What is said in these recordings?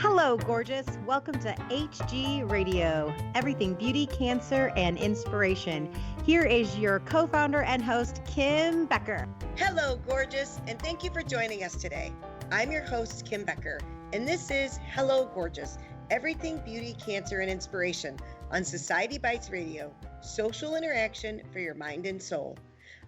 Hello, gorgeous. Welcome to HG Radio, everything beauty, cancer, and inspiration. Here is your co-founder and host, Kim Becker. Hello, gorgeous, and thank you for joining us today. I'm your host, Kim Becker, and this is Hello, Gorgeous, everything beauty, cancer, and inspiration on Society Bites Radio, social interaction for your mind and soul.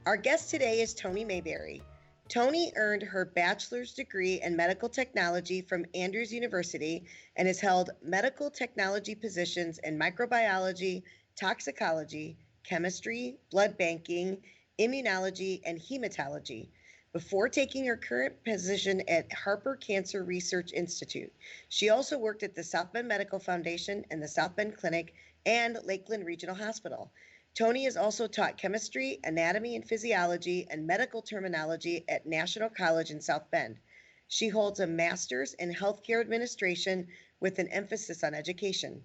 Our guest today is Toni Mayberry. Toni earned her bachelor's degree in medical technology from Andrews University and has held medical technology positions in microbiology, toxicology, chemistry, blood banking, immunology, and hematology before taking her current position at Harper Cancer Research Institute. She also worked at the South Bend Medical Foundation and the South Bend Clinic and Lakeland Regional Hospital. Toni has also taught chemistry, anatomy and physiology, and medical terminology at National College in South Bend. She holds a master's in healthcare administration with an emphasis on education.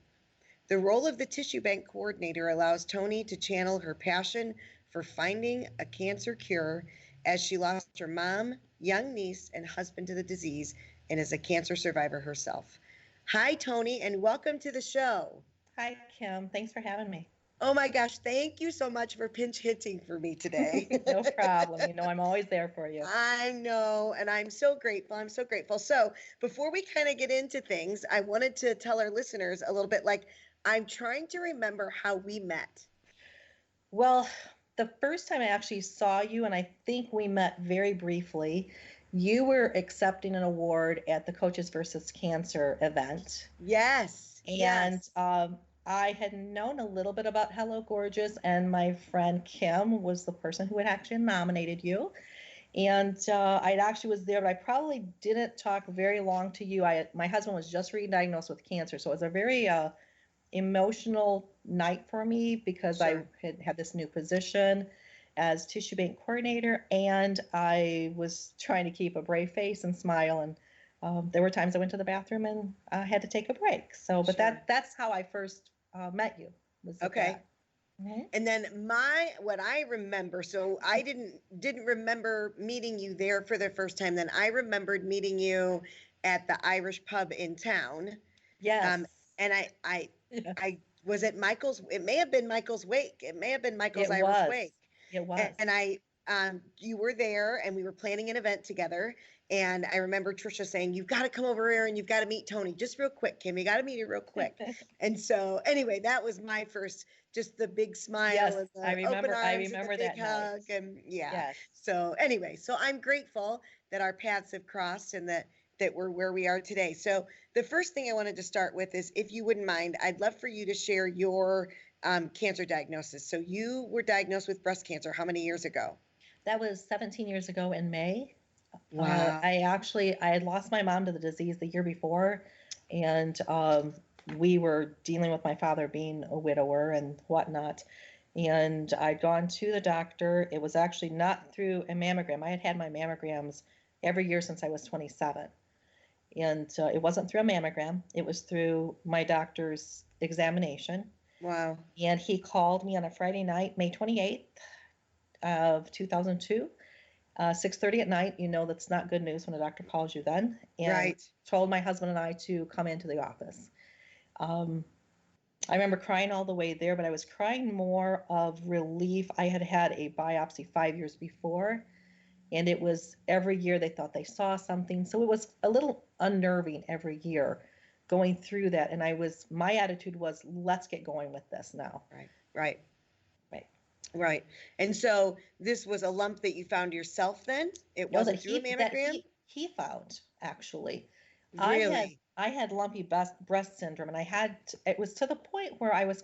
The role of the tissue bank coordinator allows Toni to channel her passion for finding a cancer cure as she lost her mom, young niece, and husband to the disease and is a cancer survivor herself. Hi, Toni, and welcome to the show. Hi, Kim. Thanks for having me. Oh my gosh, thank you so much for pinch hitting for me today. No problem. You know, I'm always there for you. I know, and I'm so grateful. I'm so grateful. So before we kind of get into things, I wanted to tell our listeners a little bit, like, I'm trying to remember how we met. Well, the first time I actually saw you, and I think we met very briefly, you were accepting an award at the Coaches versus Cancer event. Yes. And I had known a little bit about Hello Gorgeous, and my friend Kim was the person who had actually nominated you. And I actually was there, but I probably didn't talk very long to you. My husband was just diagnosed with cancer, so it was a very emotional night for me because Sure. I had this new position as tissue bank coordinator, and I was trying to keep a brave face and smile. And there were times I went to the bathroom and I had to take a break. So, but Sure. that's how I first met you. Okay. Mm-hmm. And then what I remember, so I didn't remember meeting you there for the first time. Then I remembered meeting you at the Irish pub in town. Yes. And I was at Michael's. It may have been Michael's Wake. It may have been Michael's Irish Wake. It was. And you were there, and we were planning an event together. And I remember Trisha saying, "You've got to come over here and you've got to meet Toni, just real quick, Kim. You got to meet her real quick." And so, anyway, that was my first, just the big smile, Yes, and the I remember. open arms, I and remember the big that hug, night. and yeah. Yes. So anyway, so I'm grateful that our paths have crossed and that we're where we are today. So the first thing I wanted to start with is, if you wouldn't mind, I'd love for you to share your cancer diagnosis. So you were diagnosed with breast cancer how many years ago? That was 17 years ago in May. Wow. I had lost my mom to the disease the year before, and we were dealing with my father being a widower and whatnot. And I'd gone to the doctor. It was actually not through a mammogram. I had had my mammograms every year since I was 27. And it wasn't through a mammogram. It was through my doctor's examination. Wow. And he called me on a Friday night, May 28th of 2002. 6:30 at night. You know that's not good news when a doctor calls you then. And Right. told my husband and I to come into the office. I remember crying all the way there, but I was crying more of relief. I had had a biopsy 5 years before, and it was every year they thought they saw something. So it was a little unnerving every year going through that. And my attitude was, let's get going with this now. Right. And so this was a lump that you found yourself then? It wasn't through a mammogram? That he found, actually. Really? I had lumpy breast syndrome, and it was to the point where I was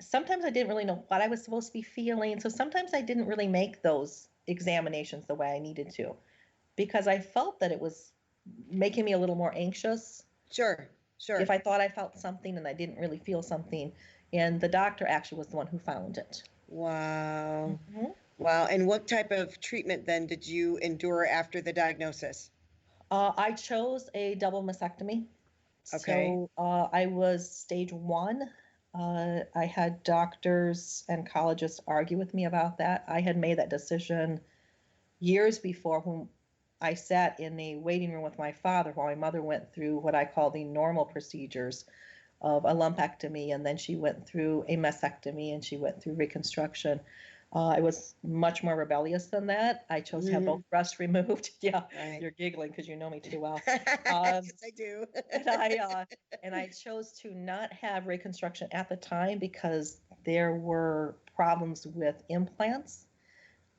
sometimes I didn't really know what I was supposed to be feeling. So sometimes I didn't really make those examinations the way I needed to, because I felt that it was making me a little more anxious. Sure. If I thought I felt something and I didn't really feel something. And the doctor actually was the one who found it. Wow. Mm-hmm. Wow. And what type of treatment then did you endure after the diagnosis? I chose a double mastectomy. Okay. So I was stage 1. I had doctors and oncologists argue with me about that. I had made that decision years before when I sat in a waiting room with my father while my mother went through what I call the normal procedures of a lumpectomy, and then she went through a mastectomy, and she went through reconstruction. I was much more rebellious than that. I chose to have both breasts removed. Yeah, Right. you're giggling because you know me too well. Yes, I do. And I chose to not have reconstruction at the time because there were problems with implants.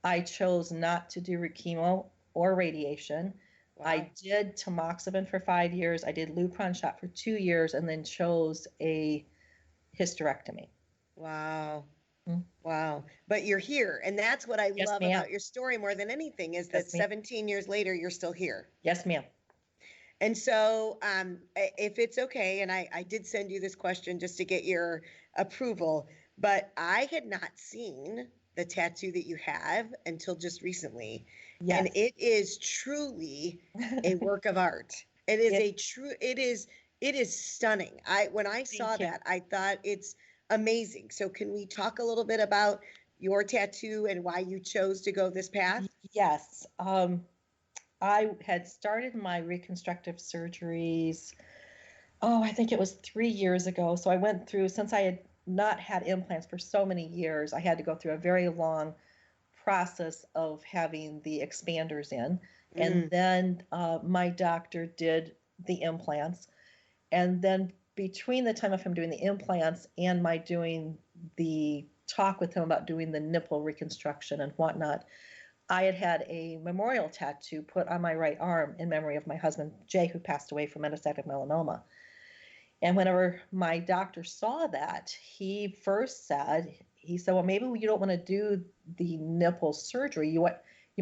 I chose not to do chemo or radiation. Wow. I did tamoxifen for 5 years. I did Lupron shot for 2 years, and then chose a hysterectomy. Wow. Mm. Wow. But you're here. And that's what I Yes, love ma'am. about your story more than anything is that Yes, ma'am. 17 years later, you're still here. Yes, ma'am. And so, if it's okay, and I did send you this question just to get your approval, but I had not seen the tattoo that you have until just recently. Yes. And it is truly a work of art. It is it is stunning. When I saw that, I thought it's amazing. So can we talk a little bit about your tattoo and why you chose to go this path? Yes. I had started my reconstructive surgeries, I think it was 3 years ago. So I went through, since I had not had implants for so many years, I had to go through a very long process of having the expanders in. And then my doctor did the implants. And then between the time of him doing the implants and my doing the talk with him about doing the nipple reconstruction and whatnot, I had a memorial tattoo put on my right arm in memory of my husband, Jay, who passed away from metastatic melanoma. And whenever my doctor saw that, he said, well, maybe you don't want to do the nipple surgery. You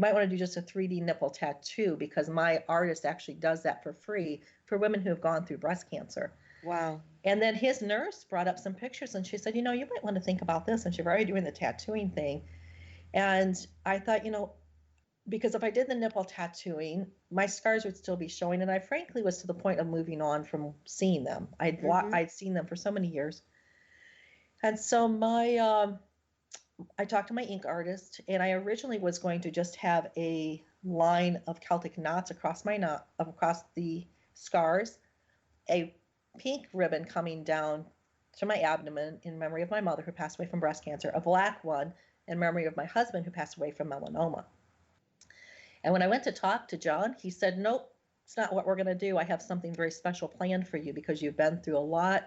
might want to do just a 3D nipple tattoo, because my artist actually does that for free for women who have gone through breast cancer. Wow. And then his nurse brought up some pictures, and she said, you might want to think about this, since you're already doing the tattooing thing. And I thought, because if I did the nipple tattooing, my scars would still be showing. And I frankly was to the point of moving on from seeing them. I'd seen them for so many years. And so I talked to my ink artist, and I originally was going to just have a line of Celtic knots across the scars, a pink ribbon coming down to my abdomen in memory of my mother who passed away from breast cancer, a black one in memory of my husband who passed away from melanoma. And when I went to talk to John, he said, nope, it's not what we're going to do. I have something very special planned for you because you've been through a lot.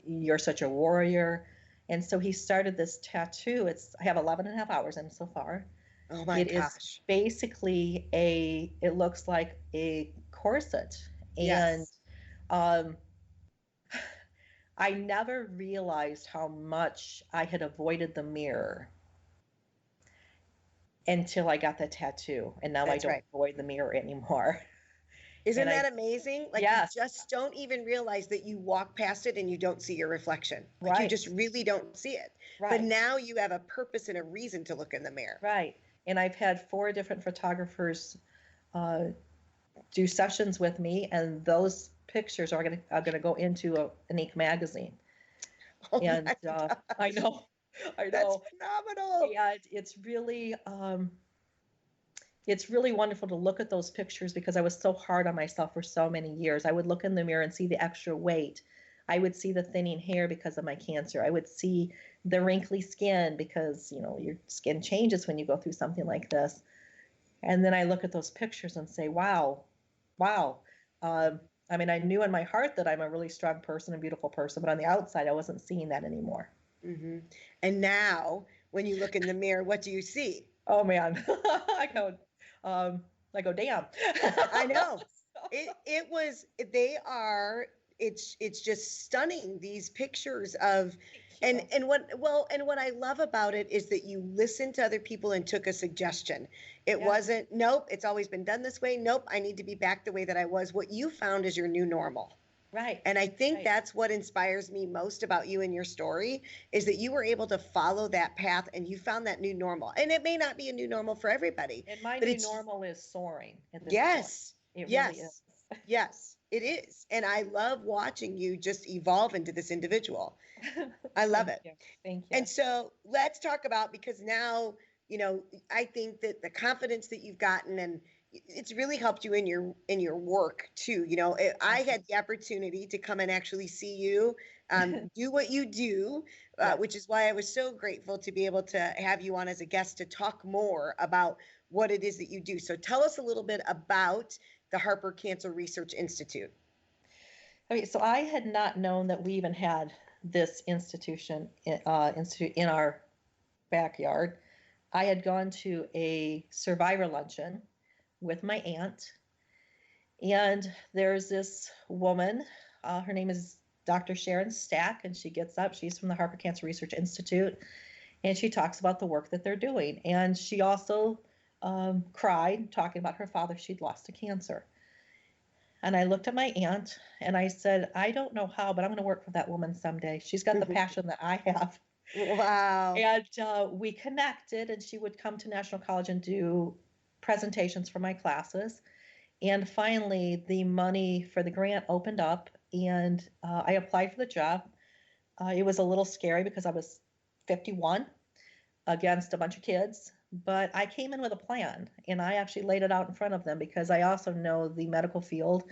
You're such a warrior. And so he started this tattoo. I have 11 and a half hours in so far. Oh my gosh. It is basically it looks like a corset. Yes. And I never realized how much I had avoided the mirror until I got the tattoo. And now I don't avoid the mirror anymore. Isn't that amazing? Like, yes. You just don't even realize that you walk past it and you don't see your reflection. Like, you just really don't see it. Right. But now you have a purpose and a reason to look in the mirror. Right. And I've had 4 different photographers do sessions with me, and those pictures are gonna go into an ink magazine. Oh and I know. That's phenomenal. Yeah, it's really wonderful to look at those pictures, because I was so hard on myself for so many years. I would look in the mirror and see the extra weight. I would see the thinning hair because of my cancer. I would see the wrinkly skin because, your skin changes when you go through something like this. And then I look at those pictures and say, wow. I mean, I knew in my heart that I'm a really strong person, a beautiful person, but on the outside, I wasn't seeing that anymore. Mm-hmm. And now, when you look in the mirror, what do you see? Oh man, I go, damn. I know. It's just stunning, these pictures of, and what I love about it is that you listened to other people and took a suggestion. It wasn't, nope, it's always been done this way. Nope, I need to be back the way that I was. What you found is your new normal. Right. And I think that's what inspires me most about you and your story, is that you were able to follow that path and you found that new normal. And it may not be a new normal for everybody. And my new normal is soaring at this yes. point. It really is. Yes, it is. And I love watching you just evolve into this individual. I love it. Thank you. And so let's talk about, because now, I think that the confidence that you've gotten, and it's really helped you in your work too. I had the opportunity to come and actually see you do what you do, Yes. which is why I was so grateful to be able to have you on as a guest to talk more about what it is that you do. So tell us a little bit about the Harper Cancer Research Institute. Okay, so I had not known that we even had this institute in our backyard. I had gone to a survivor luncheon with my aunt, and there's this woman. Her name is Dr. Sharon Stack, and she gets up. She's from the Harper Cancer Research Institute, and she talks about the work that they're doing. And she also cried, talking about her father she'd lost to cancer. And I looked at my aunt and I said, I don't know how, but I'm going to work for that woman someday. She's got the passion that I have. Wow. And we connected, and she would come to National College and do presentations for my classes. And finally, the money for the grant opened up, and I applied for the job. It was a little scary because I was 51 against a bunch of kids, but I came in with a plan, and I actually laid it out in front of them because I also know the medical field.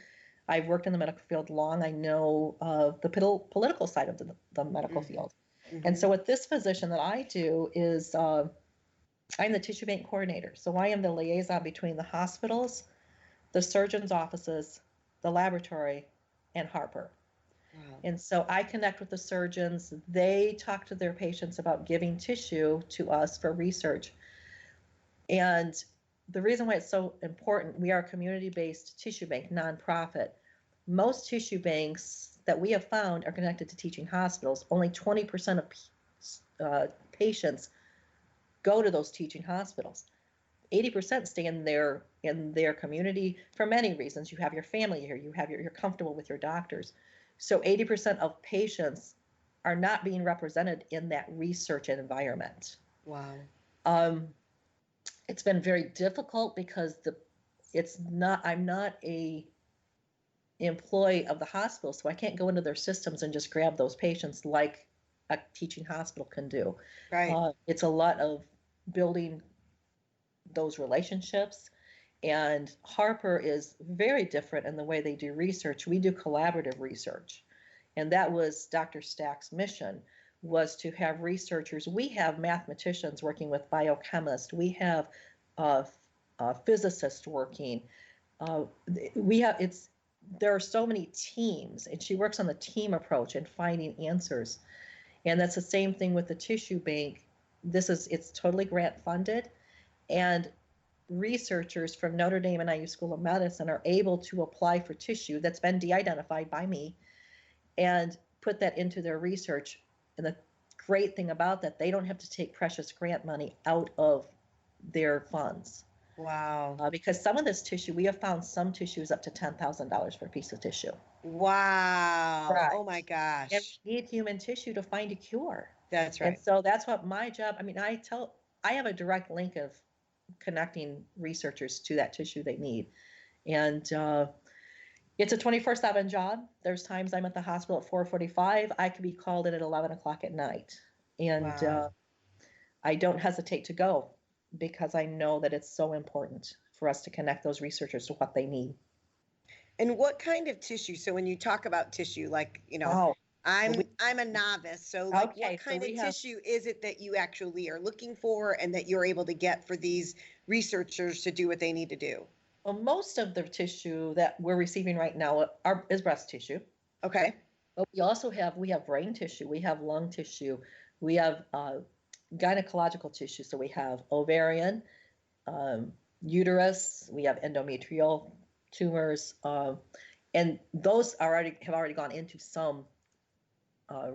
I've worked in the medical field long. I know the political side of the medical field. And so with this position that I do is I'm the tissue bank coordinator. So I am the liaison between the hospitals, the surgeon's offices, the laboratory, and Harper. Wow. And so I connect with the surgeons. They talk to their patients about giving tissue to us for research. And the reason why it's so important, we are a community-based tissue bank, nonprofit. Most tissue banks that we have found are connected to teaching hospitals. Only 20% of patients go to those teaching hospitals. 80% stay in their community for many reasons. You have your family here, you're comfortable with your doctors. So 80% of patients are not being represented in that research environment. Wow. It's been very difficult because I'm not a employee of the hospital, so I can't go into their systems and just grab those patients like a teaching hospital can do. Right. It's a lot of building those relationships, and Harper is very different in the way they do research. We do collaborative research, and that was Dr. Stack's mission, was to have researchers. We have mathematicians working with biochemists. We have physicists working. There are so many teams, and she works on the team approach and finding answers. And that's the same thing with the tissue bank. It's totally grant funded, and researchers from Notre Dame and IU School of Medicine are able to apply for tissue that's been de-identified by me and put that into their research. And the great thing about that, they don't have to take precious grant money out of their funds. Wow. Because some of this tissue, we have found some tissues up to $10,000 for a piece of tissue. Wow. Right. Oh my gosh. And we need human tissue to find a cure. That's right. And so that's what my job, I have a direct link of connecting researchers to that tissue they need. And it's a 24/7 job. There's times I'm at the hospital at 4:45. I could be called in at 11 o'clock at night. And Wow. I don't hesitate to go because I know that it's so important for us to connect those researchers to what they need. And what kind of tissue? So when you talk about tissue, like, I'm a novice. So like what kind of tissue is it that you actually are looking for and that you're able to get for these researchers to do what they need to do? Well, most of the tissue that we're receiving right now is breast tissue. Okay. But we have brain tissue, we have lung tissue, we have gynecological tissue. So we have ovarian, uterus, we have endometrial tumors, and those have already gone into some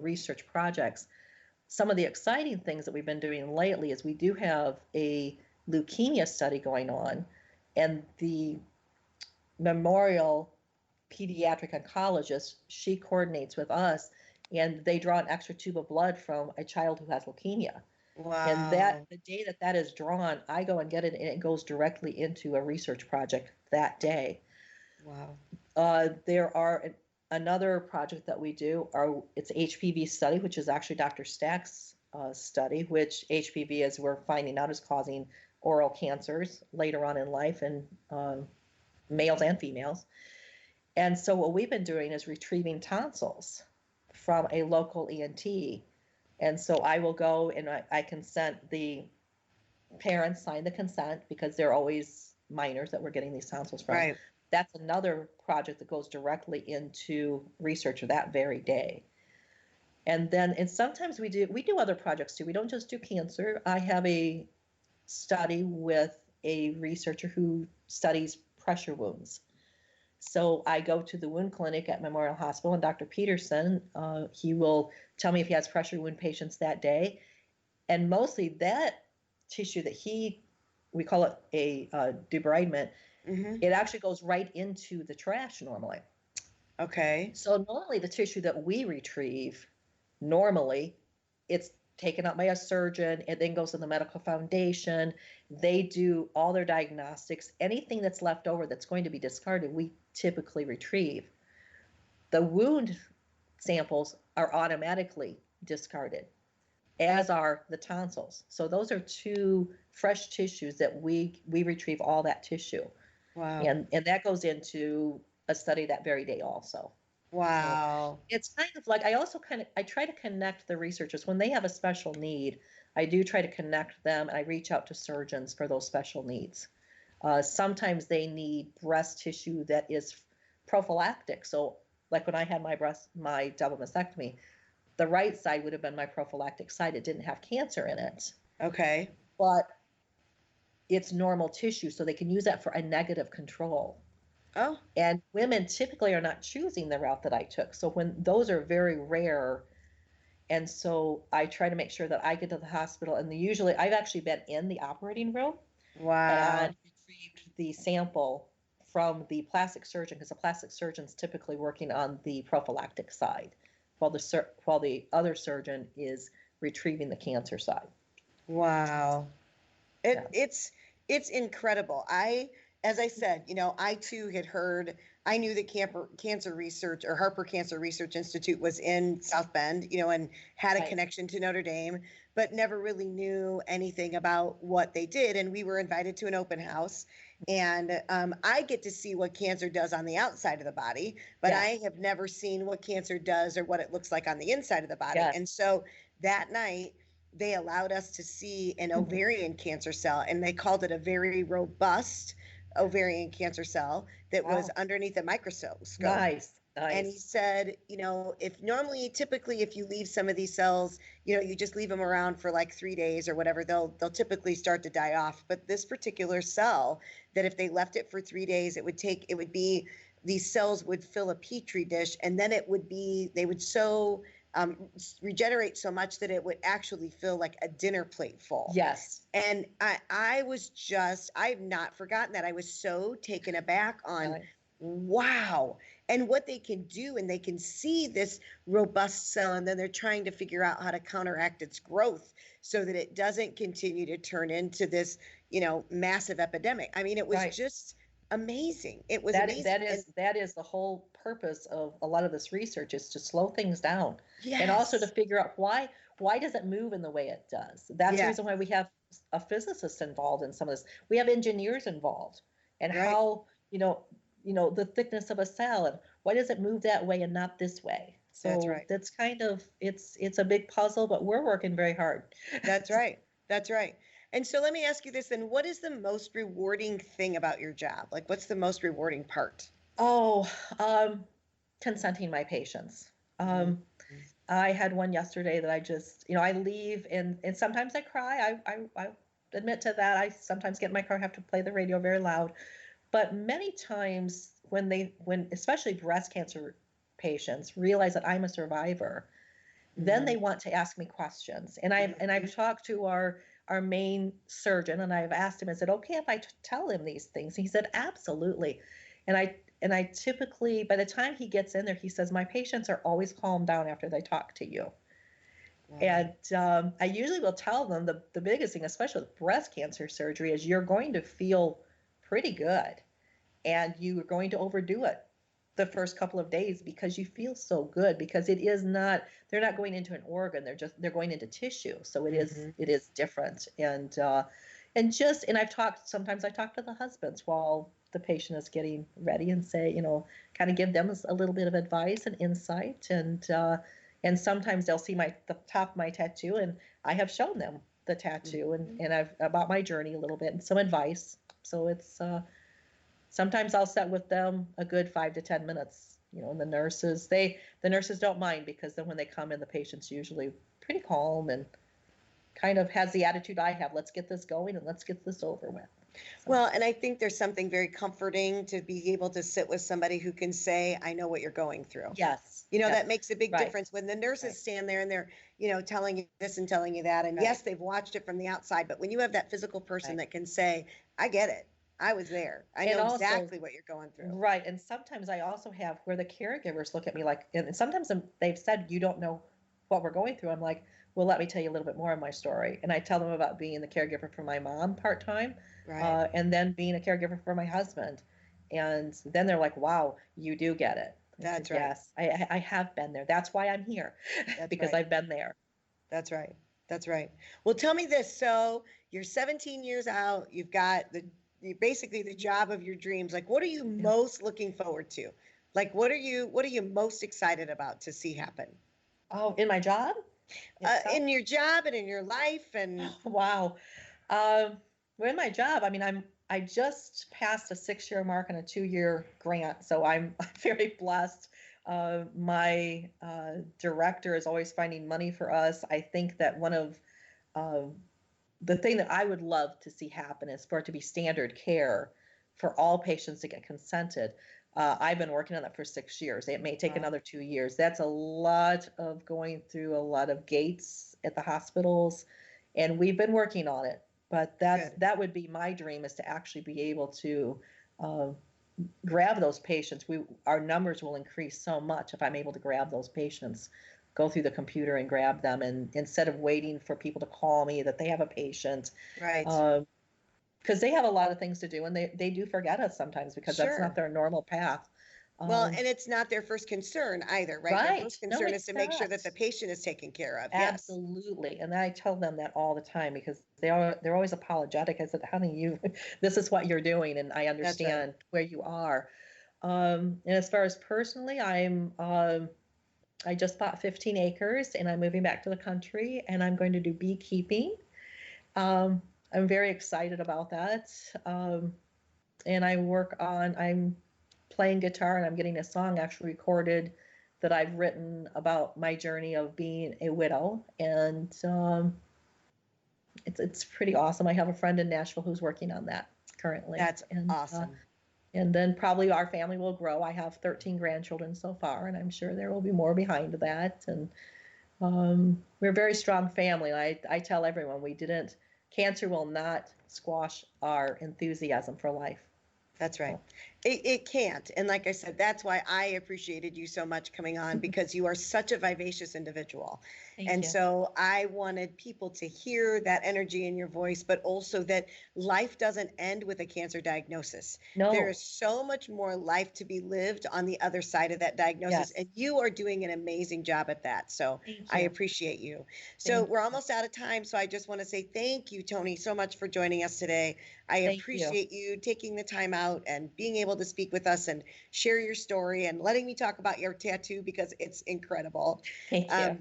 research projects. Some of the exciting things that we've been doing lately is we do have a leukemia study going on, and the Memorial pediatric oncologist, she coordinates with us, and they draw an extra tube of blood from a child who has leukemia. Wow. And the day that is drawn, I go and get it, and it goes directly into a research project that day. Wow. There are another project that we do, it's HPV study, which is actually Dr. Stack's study, which HPV, as we're finding out, is causing oral cancers later on in life in males and females. And so what we've been doing is retrieving tonsils from a local ENT. And so I will go and I consent, the parents sign the consent because they're always minors that we're getting these tonsils from. Right. That's another project that goes directly into research that very day. And then, and sometimes we do other projects too. We don't just do cancer. I have a study with a researcher who studies pressure wounds. So I go to the wound clinic at Memorial Hospital, and Dr. Peterson, he will tell me if he has pressure wound patients that day. And mostly that tissue that we call it a debridement, it actually goes right into the trash normally. Okay. So normally the tissue that we retrieve, normally it's taken up by a surgeon, it then goes to the medical foundation. They do all their diagnostics. Anything that's left over that's going to be discarded, we typically retrieve. The wound samples are automatically discarded, as are the tonsils. So those are two fresh tissues that we retrieve all that tissue. Wow. And that goes into a study that very day also. Wow. So it's kind of like, I try to connect the researchers when they have a special need. I do try to connect them, and I reach out to surgeons for those special needs. Sometimes they need breast tissue that is prophylactic. So like when I had my double mastectomy, the right side would have been my prophylactic side. It didn't have cancer in it. Okay. But it's normal tissue, so they can use that for a negative control. Oh. And women typically are not choosing the route that I took. So when those are very rare, and so I try to make sure that I get to the hospital, and usually I've actually been in the operating room. Wow. And retrieved the sample from the plastic surgeon, because the plastic surgeon's typically working on the prophylactic side, while the other surgeon is retrieving the cancer side. Wow. It's incredible. As I said, I too had heard, I knew that Cancer Research or Harper Cancer Research Institute was in South Bend, and had a connection to Notre Dame, but never really knew anything about what they did. And we were invited to an open house, and I get to see what cancer does on the outside of the body, but I have never seen what cancer does or what it looks like on the inside of the body. And so that night, they allowed us to see an ovarian cancer cell, and they called it a very robust ovarian cancer cell that was underneath a microscope. Nice. And he said, typically if you leave some of these cells, you just leave them around for like 3 days or whatever, they'll typically start to die off. But this particular cell, that if they left it for 3 days, these cells would fill a petri dish, and then they would regenerate so much that it would actually feel like a dinner plate full. Yes. And I've not forgotten that. I was so taken aback on, wow, and what they can do. And they can see this robust cell, and then they're trying to figure out how to counteract its growth so that it doesn't continue to turn into this, massive epidemic. I mean, it was just amazing. It was amazing. That is the whole purpose of a lot of this research, is to slow things down. Yes. And also to figure out why does it move in the way it does. That's the reason why we have a physicist involved in some of this. We have engineers involved, and how, the thickness of a cell, and why does it move that way and not this way. So that's kind of, it's a big puzzle, but we're working very hard. That's right. And so let me ask you this then, what is the most rewarding thing about your job? Like, what's the most rewarding part? Consenting my patients. I had one yesterday that I just, I leave and sometimes I cry. I admit to that. I sometimes get in my car, have to play the radio very loud. But many times when especially breast cancer patients realize that I'm a survivor, then they want to ask me questions. And I've talked to our main surgeon, and I've asked him, is it okay if I tell him these things? He said, absolutely. And I typically, by the time he gets in there, he says, my patients are always calmed down after they talk to you. Wow. And I usually will tell them the biggest thing, especially with breast cancer surgery, is you're going to feel pretty good, and you're going to overdo it the first couple of days because you feel so good, because they're not going into an organ, they're going into tissue. So it is different. And and sometimes I talk to the husbands while the patient is getting ready and say, kind of give them a little bit of advice and insight. And sometimes they'll see the top of my tattoo, and I have shown them the tattoo and I've about my journey a little bit and some advice. So it's, sometimes I'll sit with them a good 5 to 10 minutes, and the nurses don't mind, because then when they come in, the patient's usually pretty calm and kind of has the attitude I have. Let's get this going and let's get this over with. So. Well, and I think there's something very comforting to be able to sit with somebody who can say, I know what you're going through. Yes. That makes a big difference when the nurses stand there and they're, telling you this and telling you that. And yes, they've watched it from the outside, but when you have that physical person that can say, I get it. I was there. I know exactly what you're going through. Right. And sometimes I also have where the caregivers look at me like, and sometimes they've said, you don't know what we're going through. I'm like, well, let me tell you a little bit more of my story. And I tell them about being the caregiver for my mom part-time, and then being a caregiver for my husband. And then they're like, wow, you do get it. That's right. Yes, I have been there. That's why I'm here, because I've been there. That's right. That's right. Well, tell me this. So you're 17 years out. You've got basically the job of your dreams. Like, what are you most looking forward to? Like, what are you most excited about to see happen? Oh, in my job? In your job and in your life and wow. Well, in my job, I mean, I just passed a 6-year mark on a 2-year grant, so I'm very blessed. My director is always finding money for us. I think that one of the thing that I would love to see happen is for it to be standard care for all patients to get consented. I've been working on that for 6 years. It may take another 2 years. That's a lot of going through a lot of gates at the hospitals, and we've been working on it. But that would be my dream, is to actually be able to grab those patients. Our numbers will increase so much if I'm able to grab those patients, go through the computer and grab them, and instead of waiting for people to call me that they have a patient. Right. Because they have a lot of things to do, and they do forget us sometimes, because that's not their normal path. Well, and it's not their first concern either, right? Right. Their first concern is to make sure that the patient is taken care of. Absolutely. Yes. And I tell them that all the time, because they're always apologetic. I said, honey, this is what you're doing, and I understand where you are. And as far as personally, I just bought 15 acres, and I'm moving back to the country, and I'm going to do beekeeping. I'm very excited about that. And I'm playing guitar, and I'm getting a song actually recorded that I've written about my journey of being a widow. And it's pretty awesome. I have a friend in Nashville who's working on that currently. That's awesome. And then probably our family will grow. I have 13 grandchildren so far, and I'm sure there will be more behind that. And we're a very strong family. I tell everyone cancer will not squash our enthusiasm for life. That's right. It can't. And like I said, that's why I appreciated you so much coming on, because you are such a vivacious individual. Thank you. So I wanted people to hear that energy in your voice, but also that life doesn't end with a cancer diagnosis. No. There is so much more life to be lived on the other side of that diagnosis. Yes. And you are doing an amazing job at that. So I appreciate you. So we're almost out of time. So I just want to say thank you, Toni, so much for joining us today. I appreciate you taking the time out and being able to speak with us and share your story and letting me talk about your tattoo, because it's incredible. Thank you.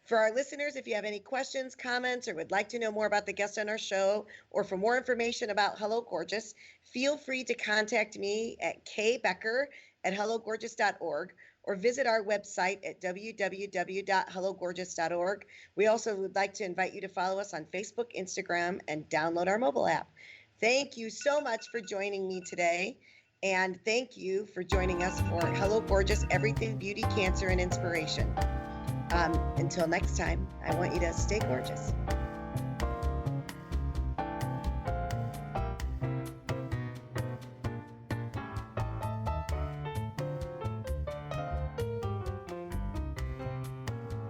For our listeners, if you have any questions, comments, or would like to know more about the guests on our show, or for more information about Hello Gorgeous, feel free to contact me at kbecker@hellogorgeous.org, or visit our website at www.hellogorgeous.org. We also would like to invite you to follow us on Facebook, Instagram, and download our mobile app. Thank you so much for joining me today. And thank you for joining us for Hello Gorgeous, Everything Beauty, Cancer, and Inspiration. Until next time, I want you to stay gorgeous.